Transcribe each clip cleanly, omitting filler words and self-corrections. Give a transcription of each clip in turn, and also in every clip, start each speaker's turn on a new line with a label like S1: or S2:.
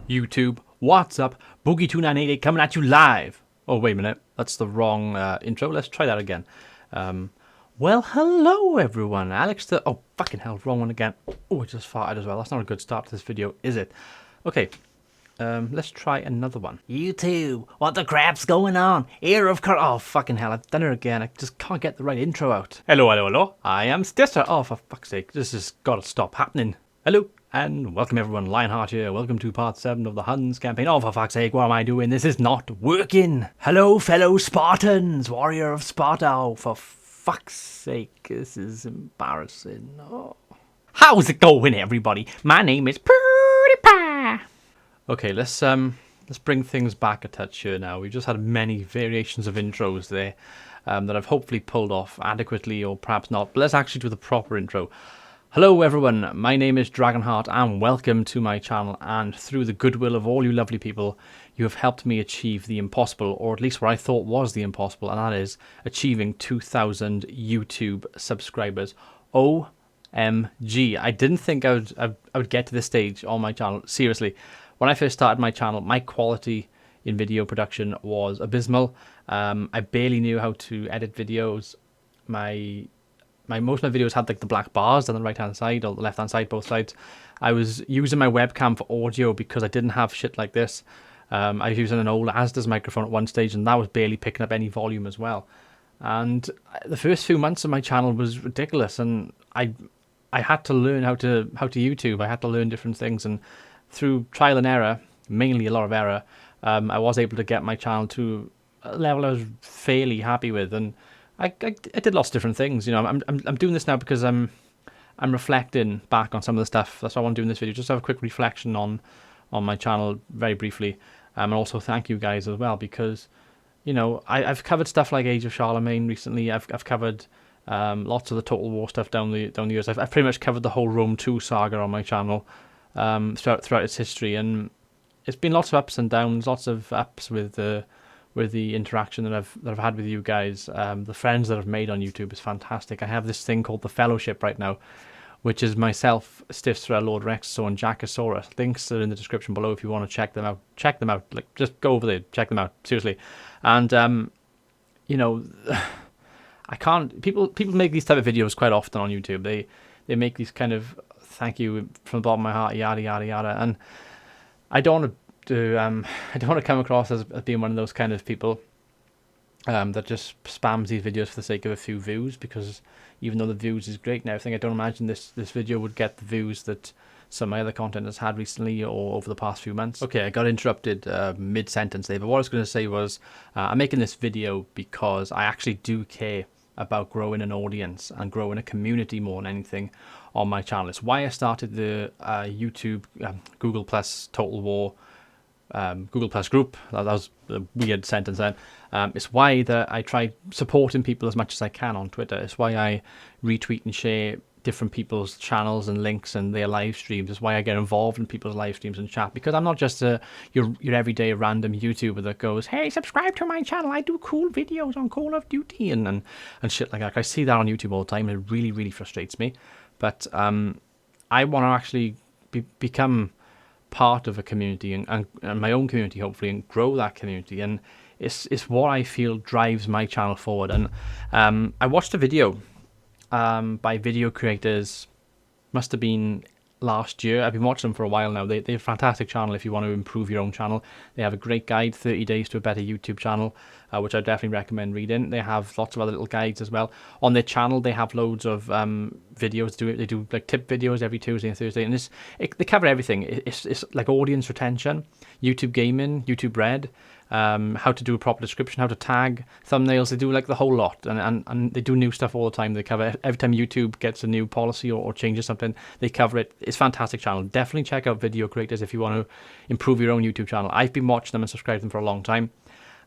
S1: YouTube, what's up? Boogie2988 coming at you live. Oh, wait a minute. That's the wrong intro. Let's try that again. Well, hello, everyone. Alex the... Oh, fucking hell. Wrong one again. Oh, I just farted as well. That's not a good start to this video, is it? Okay. Let's try another one. YouTube, what the crap's going on? Ear of car. Oh, fucking hell. I've done it again. I just can't get the right intro out. Hello, hello, hello. I am Stitcher. Oh, for fuck's sake. This has got to stop happening. Hello. And welcome everyone, Lionheart here. Welcome to part 7 of the Huns campaign. Oh, for fuck's sake, what am I doing? This is not working. Hello, fellow Spartans, warrior of Sparta. Oh, for fuck's sake, this is embarrassing. Oh. How's it going, everybody? My name is PewDiePie. Okay, let's bring things back a touch here now. We've just had many variations of intros there that I've hopefully pulled off adequately, or perhaps not. But let's actually do the proper intro. Hello everyone, my name is Dragonheart and welcome to my channel, and through the goodwill of all you lovely people, you have helped me achieve the impossible, or at least what I thought was the impossible, and that is achieving 2,000 YouTube subscribers. OMG, I didn't think I would get to this stage on my channel. Seriously, when I first started my channel, my quality in video production was abysmal. I barely knew how to edit videos. Most of my videos had like the black bars on the right hand side or the left hand side, both sides. I was using my webcam for audio because I didn't have shit like this. I was using an old Asda's microphone at one stage, and that was barely picking up any volume as well. And the first few months of my channel was ridiculous, and I had to learn how to YouTube. I had to learn different things, and through trial and error, mainly a lot of error, I was able to get my channel to a level I was fairly happy with. And I did lots of different things. You know, I'm doing this now because I'm reflecting back on some of the stuff. That's why I want to do in this video. Just have a quick reflection on my channel very briefly, and also thank you guys as well, because you know I've covered stuff like Age of Charlemagne recently. I've covered lots of the Total War stuff down the years. I've pretty much covered the whole Rome 2 saga on my channel throughout its history, and it's been lots of ups and downs. Lots of ups with the interaction that I've had with you guys. The friends that I've made on YouTube is fantastic. I have this thing called the Fellowship right now, which is myself, Stiffstra, Lord Rexo, and Jackosaurus. Links are in the description below if you want to check them out. Check them out. Like, just go over there, check them out. Seriously. And you know, I can't. People make these type of videos quite often on YouTube. They make these kind of thank you from the bottom of my heart, yada yada yada, and I don't want to. I don't want to come across as being one of those kind of people that just spams these videos for the sake of a few views, because even though the views is great and everything, I don't imagine this video would get the views that some of my other content has had recently or over the past few months. Okay, I got interrupted mid-sentence there, but what I was going to say was I'm making this video because I actually do care about growing an audience and growing a community more than anything on my channel. It's why I started the YouTube Google Plus Total War Google Plus group. That was a weird sentence then. It's why that I try supporting people as much as I can on Twitter. It's why I retweet and share different people's channels and links and their live streams. It's why I get involved in people's live streams and chat, because I'm not just your everyday random YouTuber that goes, hey, subscribe to my channel, I do cool videos on Call of Duty and shit like that. I see that on YouTube all the time, and it really, really frustrates me. But I want to actually become part of a community and my own community, hopefully, and grow that community, and it's what I feel drives my channel forward. And I watched a video by video creators, must have been last year. I've been watching them for a while now. They're a fantastic channel if you want to improve your own channel. They have a great guide, 30 days to a better YouTube channel, which I definitely recommend reading. They have lots of other little guides as well. On their channel, they have loads of videos. They do like tip videos every Tuesday and Thursday, and they cover everything. It's like audience retention, YouTube gaming, YouTube Red, how to do a proper description, how to tag thumbnails. They do like the whole lot, and they do new stuff all the time. They cover every time YouTube gets a new policy or changes something, they cover it. It's a fantastic channel. Definitely check out video creators if you want to improve your own YouTube channel. I've been watching them and subscribed to them for a long time,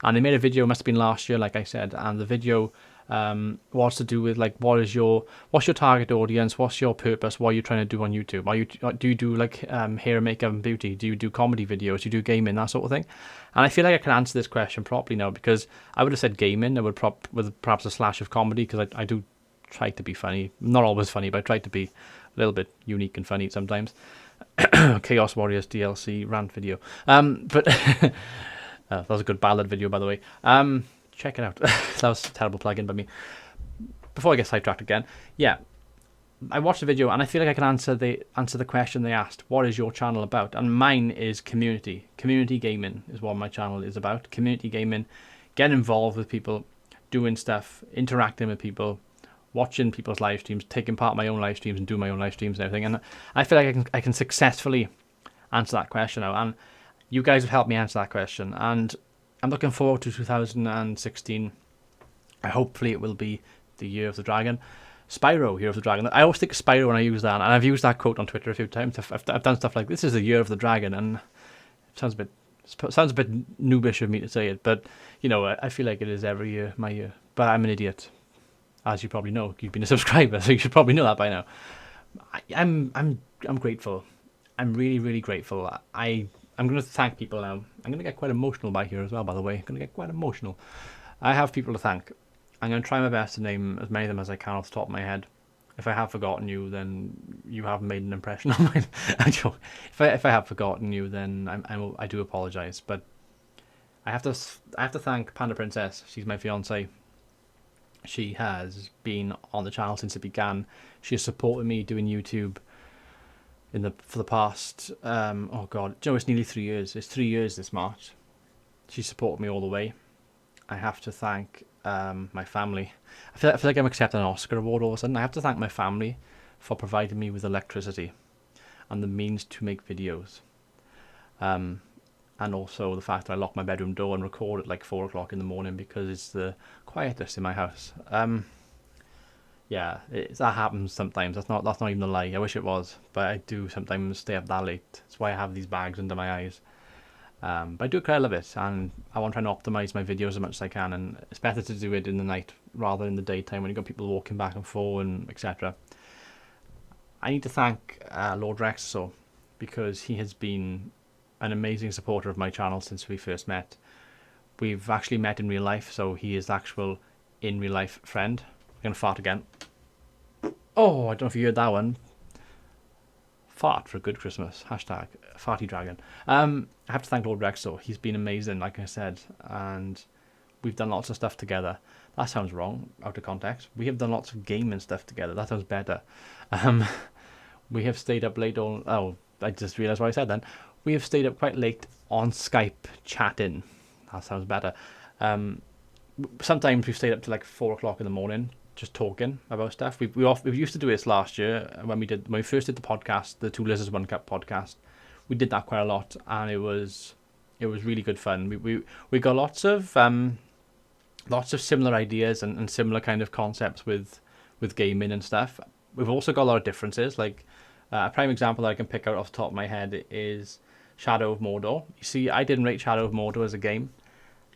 S1: and they made a video, must have been last year, like I said, and the video was to do with like what's your target audience, what's your purpose, what are you trying to do on YouTube? Do you do like hair and makeup and beauty? Do you do comedy videos? Do you do gaming, that sort of thing? And I feel like I can answer this question properly now, because I would have said gaming. I would with perhaps a slash of comedy, because I do try to be funny, not always funny, but I try to be a little bit unique and funny sometimes. Chaos Warriors DLC rant video. But that was a good ballad video, by the way. Check it out. That was a terrible plug-in by me. Before I get sidetracked again, yeah, I watched the video and I feel like I can answer the question they asked. What is your channel about? And mine is community. Community gaming is what my channel is about. Community gaming, getting involved with people, doing stuff, interacting with people, watching people's live streams, taking part in my own live streams and doing my own live streams and everything. And I feel like I can successfully answer that question now. And you guys have helped me answer that question. And I'm looking forward to 2016. Hopefully it will be the year of the dragon. Spyro, Year of the Dragon. I always think of Spyro when I use that, and I've used that quote on Twitter a few times. I've done stuff like, this is the year of the dragon, and it sounds a bit noobish of me to say it, but you know, I feel like it is every year my year. But I'm an idiot, as you probably know. You've been a subscriber, so you should probably know that by now. I'm grateful. I'm really, really grateful. I'm going to thank people now. I'm going to get quite emotional by here as well, by the way. I'm going to get quite emotional. I have people to thank. I'm going to try my best to name as many of them as I can off the top of my head. If I have forgotten you, then you haven't made an impression on mine. If I have forgotten you, then I do apologise. But I have to thank Panda Princess. She's my fiance. She has been on the channel since it began. She has supported me doing YouTube for the past oh god, you know, it's nearly 3 years. It's 3 years this March. She supported me all the way. I have to thank my family. I feel like I'm accepting an Oscar award all of a sudden. I have to thank my family for providing me with electricity and the means to make videos. And also the fact that I lock my bedroom door and record at like 4 o'clock in the morning because it's the quietest in my house. Yeah, that happens sometimes. That's not even a lie. I wish it was, but I do sometimes stay up that late. That's why I have these bags under my eyes. But I do quite love it, and I want to try and optimise my videos as much as I can, and it's better to do it in the night rather than in the daytime when you've got people walking back and forth and etc. I need to thank Lord Rexo, because he has been an amazing supporter of my channel since we first met. We've actually met in real life, so he is the actual in real life friend. I'm going to fart again. Oh, I don't know if you heard that one. Fart for a good Christmas. Hashtag farty dragon. I have to thank Lord Rexo. He's been amazing, like I said, and we've done lots of stuff together. That sounds wrong, out of context. We have done lots of gaming stuff together. That sounds better. We have stayed up late all... Oh, I just realised what I said then. We have stayed up quite late on Skype chatting. That sounds better. Sometimes we've stayed up to like 4 o'clock in the morning just talking about stuff. We used to do this last year when we first did the podcast, the Two Lizards One Cup podcast. We did that quite a lot, and it was really good fun. We got lots of similar ideas and similar kind of concepts with gaming and stuff. We've also got a lot of differences. Like a prime example that I can pick out off the top of my head is Shadow of Mordor. You see, I didn't rate Shadow of Mordor as a game.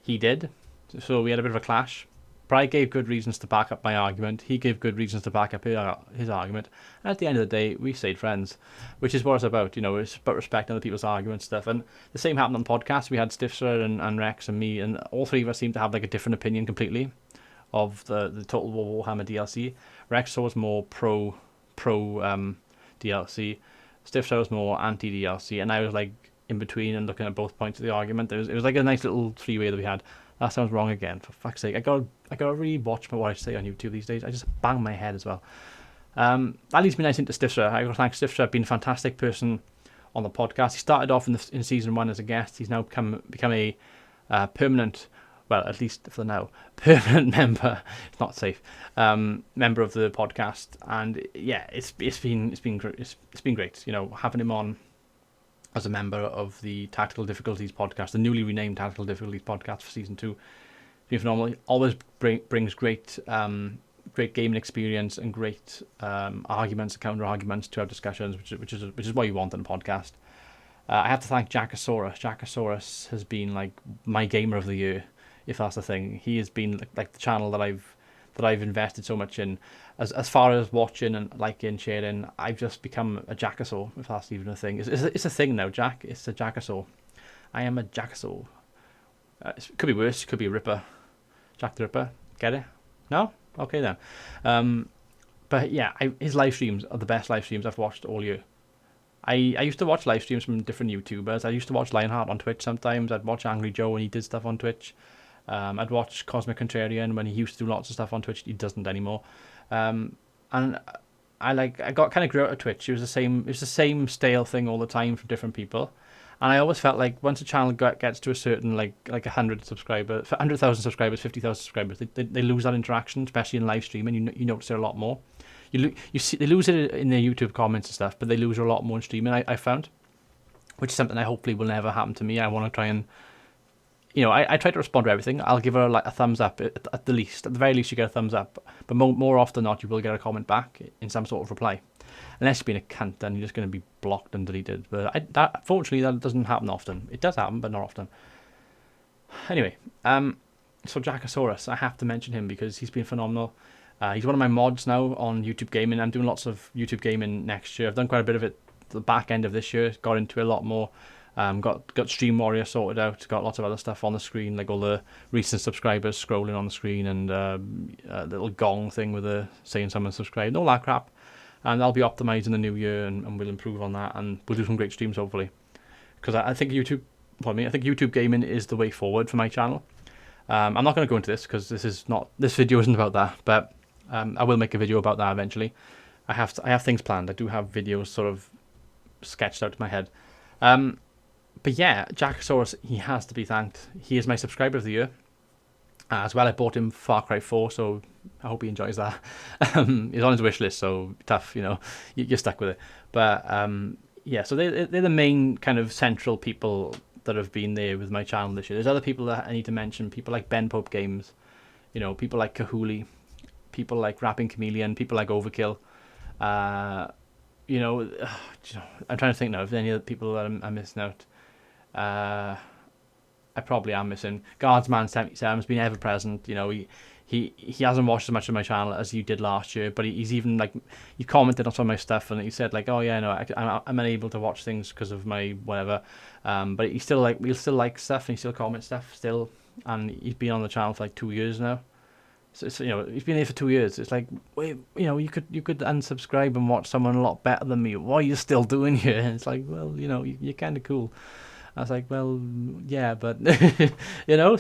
S1: He did, so we had a bit of a clash. But I gave good reasons to back up my argument. He gave good reasons to back up his argument. And at the end of the day, we stayed friends, which is what it's about. You know, it's about respecting other people's arguments and stuff. And the same happened on the podcast. We had Stifser and Rex and me, and all three of us seemed to have like a different opinion completely of the Total War Warhammer DLC. Rex was more pro DLC. Stifser was more anti DLC, and I was like in between and looking at both points of the argument. It was like a nice little three-way that we had. That sounds wrong again. For fuck's sake, I gotta really watch what I say on YouTube these days. I just bang my head as well. That leads me nice into Stifser. I gotta thank Stifser. Been a fantastic person on the podcast. He started off in season 1 as a guest. He's now become a permanent, well, at least for now, permanent member. It's not safe. Member of the podcast, and yeah, it's been great. You know, having him on as a member of the Tactical Difficulties podcast, the newly renamed Tactical Difficulties podcast for season 2. It's been phenomenal. Always brings great gaming experience and great arguments and counter arguments to our discussions, which is what you want in a podcast. I have to thank Jackosaurus. Jackosaurus has been like my gamer of the year, if that's the thing. He has been like the channel that I've invested so much in. As far as watching and liking, sharing, I've just become a Jackosaur, if that's even a thing. It's a thing now, Jack. It's a Jackosaur. I am a Jackosaur. It could be worse. It could be a Ripper. Jack the Ripper. Get it? No? Okay then. But yeah, his live streams are the best live streams I've watched all year. I used to watch live streams from different YouTubers. I used to watch Lionheart on Twitch sometimes. I'd watch Angry Joe when he did stuff on Twitch. I'd watch Cosmic Contrarian when he used to do lots of stuff on Twitch. He doesn't anymore. And I got kind of grew out of Twitch. It was the same stale thing all the time from different people. And I always felt like once a channel gets to a certain like 100 subscribers, 100,000 subscribers, 50,000 subscribers, they lose that interaction, especially in live streaming. You notice it a lot more. You see they lose it in their YouTube comments and stuff, but they lose it a lot more in streaming. I found, which is something I hopefully will never happen to me. I want to try and, I try to respond to everything. I'll give her like a thumbs up at the least. At the very least, you get a thumbs up. But more often than not, you will get a comment back in some sort of reply. Unless you're being a cunt, then you're just going to be blocked and deleted. But fortunately, that doesn't happen often. It does happen, but not often. Anyway, so Jackosaurus, I have to mention him because he's been phenomenal. He's one of my mods now on YouTube Gaming. I'm doing lots of YouTube Gaming next year. I've done quite a bit of it the back end of this year. Got into it a lot more. Got Stream Warrior sorted out. Got lots of other stuff on the screen, like all the recent subscribers scrolling on the screen and a little gong thing with saying someone subscribed, all that crap. And I'll be optimized in the new year, and we'll improve on that, and we'll do some great streams hopefully. Because I think YouTube Gaming is the way forward for my channel. I'm not going to go into this because this video isn't about that, but I will make a video about that eventually. I have things planned. I do have videos sort of sketched out in my head. But yeah, Jackosaurus, he has to be thanked. He is my subscriber of the year. As well, I bought him Far Cry 4, so I hope he enjoys that. He's on his wish list, so tough, you're stuck with it. But yeah, so they're the main kind of central people that have been there with my channel this year. There's other people that I need to mention, people like Ben Pope Games, people like Kahuli, people like Rapping Chameleon, people like Overkill. I'm trying to think now if any other people that I'm missing out. I probably am missing. Guardsman77 has been ever present. He hasn't watched as much of my channel as he did last year, but he's even he commented on some of my stuff and he said like, oh yeah, no, I'm unable to watch things because of my whatever. But he still we'll still like stuff and he still comments stuff still, and he's been on the channel for like 2 years now. So he's been here for 2 years. It's like, wait, you could unsubscribe and watch someone a lot better than me. What are you still doing here? And it's like, well, you're kind of cool. I was like, well, yeah, but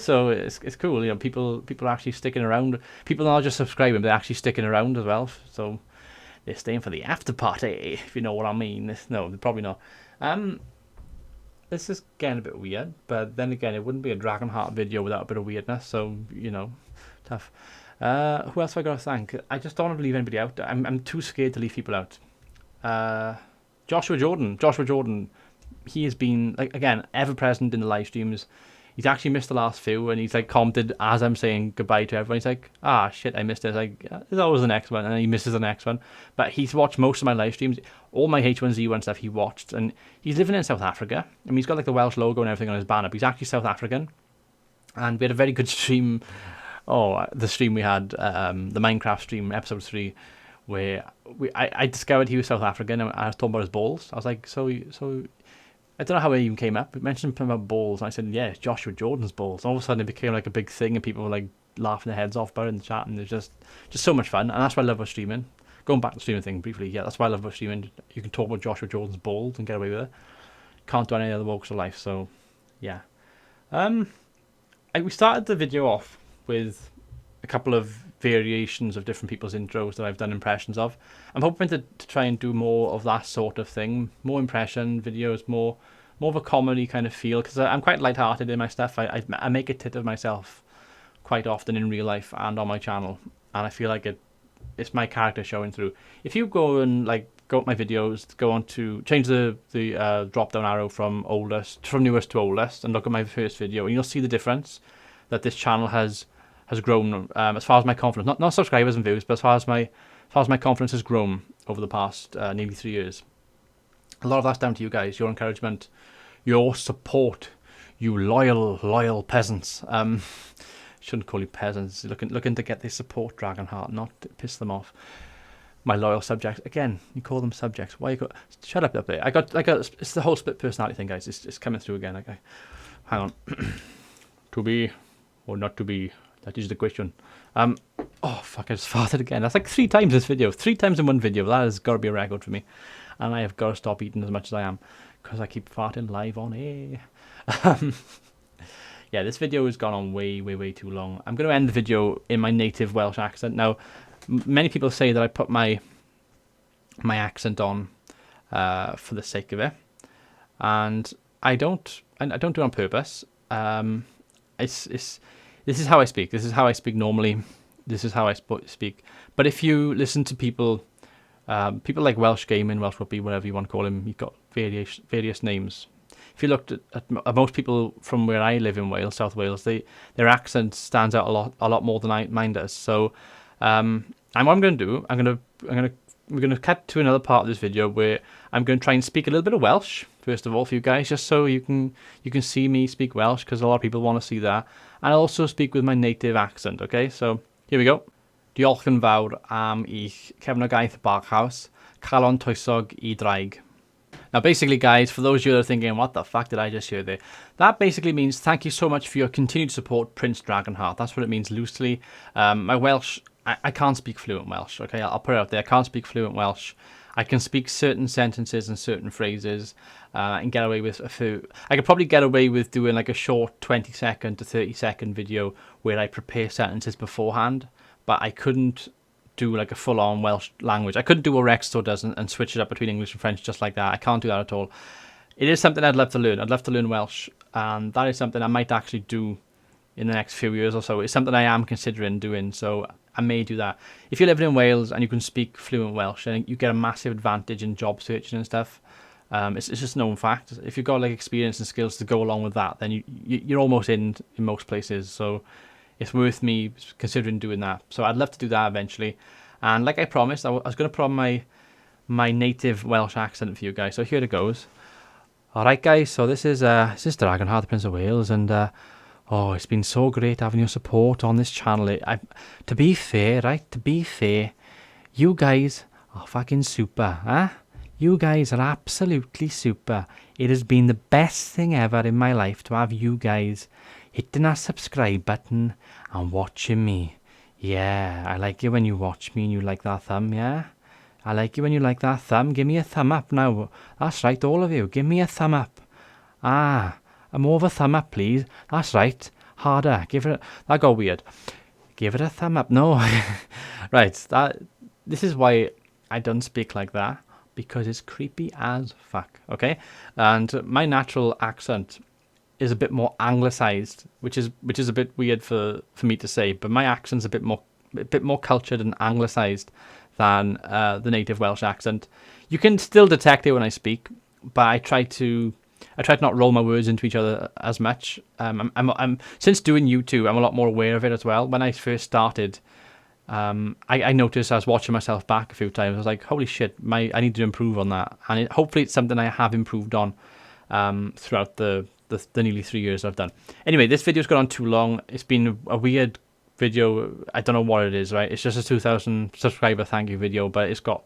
S1: so it's cool. People are actually sticking around. People are not just subscribing, they're actually sticking around as well. So they're staying for the after party, if you know what I mean. No, they're probably not. This is getting a bit weird, but then again, it wouldn't be a Dragonheart video without a bit of weirdness. So tough. Who else have I got to thank? I just don't want to leave anybody out. I'm too scared to leave people out. Joshua Jordan. He has been again ever present in the live streams. He's actually missed the last few, and he's commented as I'm saying goodbye to everyone. He's like, shit, I missed it. It's like, there's always the next one, and he misses the next one. But he's watched most of my live streams, all my H1Z1 stuff he watched, and he's living in South Africa. I mean, he's got the Welsh logo and everything on his banner, but he's actually South African. And we had a very good stream. The stream we had, the Minecraft stream, episode 3, where I discovered he was South African, and I was talking about his balls. I was like, so I don't know how it even came up. We mentioned something about balls, and I said, yeah, it's Joshua Jordan's balls. All of a sudden, it became a big thing, and people were laughing their heads off about it in the chat, and it was just so much fun. And that's why I love about streaming. Going back to the streaming thing briefly, yeah, that's why I love about streaming. You can talk about Joshua Jordan's balls and get away with it. Can't do any other walks of life, so yeah. We started the video off with a couple of variations of different people's intros that I've done impressions of. I'm hoping to try and do more of that sort of thing, more impression videos, more of a comedy kind of feel, because I'm quite lighthearted in my stuff. I make a tit of myself quite often in real life and on my channel, and I feel like it's my character showing through. If you go and go up my videos, go on to change the drop down arrow from newest to oldest, and look at my first video, and you'll see the difference that this channel has grown as far as my confidence, not subscribers and views, but as far as my confidence has grown over the past nearly 3 years. A lot of that's down to you guys, your encouragement, your support, you loyal peasants. Shouldn't call you peasants. Looking to get this support, Dragonheart, not to piss them off. My loyal subjects. Again, you call them subjects. Why you got? Shut up there. I got. It's the whole split personality thing, guys. It's coming through again. Okay, hang on. To be or not to be? That is the question. Oh fuck! I just farted again. That's 3 times this video. 3 times in one video. That has got to be a record for me. and I have got to stop eating as much as I am because I keep farting live on air. Yeah, this video has gone on way too long. I'm going to end the video in my native Welsh accent. Now, many people say that I put my accent on for the sake of it, and I don't do it on purpose. This is how I speak. This is how I speak normally. This is how I speak. But if you listen to people like Welsh Gaming, Welsh Rugby, whatever you want to call him, you've got various names. If you looked at most people from where I live in Wales, South Wales, their accent stands out a lot more than mine does. So, and what I'm going to do, we're going to cut to another part of this video where I'm going to try and speak a little bit of Welsh first of all for you guys, just so you can see me speak Welsh, because a lot of people want to see that, and I'll also speak with my native accent. Okay, so here we go. Diolch yn fawr am eich cefnogaeth bachhaus, calon toesog I draig. Now, basically, guys, for those of you that are thinking, what the fuck did I just hear there? That basically means thank you so much for your continued support, Prince Dragonheart. That's what it means loosely. My Welsh, I can't speak fluent Welsh, okay? I'll put it out there. I can't speak fluent Welsh. I can speak certain sentences and certain phrases and get away with a few. I could probably get away with doing like a short 20-second to 30-second video where I prepare sentences beforehand, but I couldn't do like a full-on Welsh language. I couldn't do what Rextor does and switch it up between English and French just like that. I can't do that at all. It is something I'd love to learn. I'd love to learn Welsh, and that is something I might actually do in the next few years or so. It's something I am considering doing, so I may do that. If you're living in Wales and you can speak fluent Welsh, then you get a massive advantage in job searching and stuff. It's just known fact. If you've got like experience and skills to go along with that, then you're almost in most places. So it's worth me considering doing that. So I'd love to do that eventually. And like I promised, I was going to put on my native Welsh accent for you guys. So here it goes. Alright guys, so this is Dragonheart, the Prince of Wales, and oh, it's been so great having your support on this channel. To be fair, you guys are fucking super, huh? You guys are absolutely super. It has been the best thing ever in my life to have you guys hitting that subscribe button and watching me. Yeah, I like it when you watch me and you like that thumb, yeah? I like it when you like that thumb. Give me a thumb up now. That's right, all of you. Give me a thumb up. Ah, more of a thumb up, please. That's right. Harder. That got weird. Give it a thumb up. No. Right, this is why I don't speak like that, because it's creepy as fuck, okay? And my natural accent is a bit more anglicized, which is a bit weird for me to say, but my accent's a bit more cultured and anglicized than the native Welsh accent. You can still detect it when I speak, but I try to not roll my words into each other as much. I'm since doing YouTube, I'm a lot more aware of it as well. When I first started, I noticed I was watching myself back a few times. I was like, holy shit, I need to improve on that, and hopefully it's something I have improved on throughout the nearly 3 years I've done. Anyway, this video's gone on too long. It's been a weird video. I don't know what it is, right? It's just a 2,000 subscriber thank you video, but it's got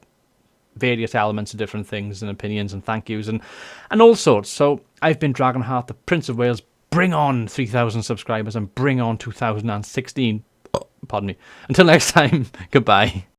S1: various elements of different things and opinions and thank yous and all sorts. So I've been Dragonheart, the Prince of Wales. Bring on 3,000 subscribers and bring on 2016. Pardon me. Until next time, goodbye.